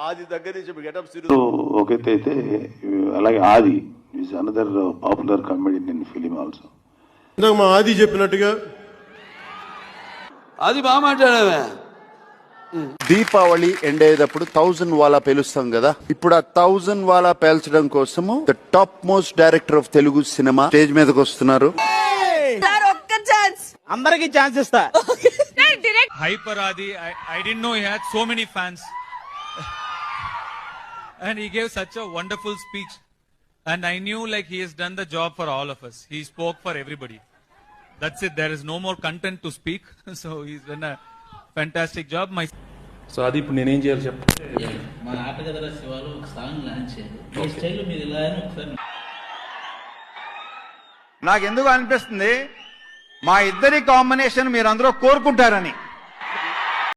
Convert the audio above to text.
ఆది దగ్గర నుంచి గెటప్ ఒకటి అయితే అలాగే ఆది is another popular comedian in film also. ఇందాక మా ఆది చెప్పినట్టుగా అది బాగా మాట్లాడావే. దీపావళి ఎండ్ అయ్యేటప్పుడు 1000 వాలా పేలుస్తాం కదా, ఇప్పుడు ఆ 1000 వాలా పేల్చడం కోసము the top most director of Telugu cinema stage మీదకి వస్తున్నారు. అందరికి ఛాన్స్ ఇస్తా. Hyper Adi, I didn't know he had so many fans. And he gave such a wonderful speech. And I knew like he has done the job for all of us. He spoke for everybody. That's it. There is no more content to speak. So he's done a fantastic job. So అది ఇప్పుడు నేనేం చేయాలి చెప్పు. మా ఆటగదర శివాలు ఒక song launch చేయాలి. ఈ style మీరు ఇలా ఒకసారి. నాకెందుకు అనిపిస్తుంది మా ఇద్దరి కాంబినేషన్ మీరందరూ కోరుకుంటారని.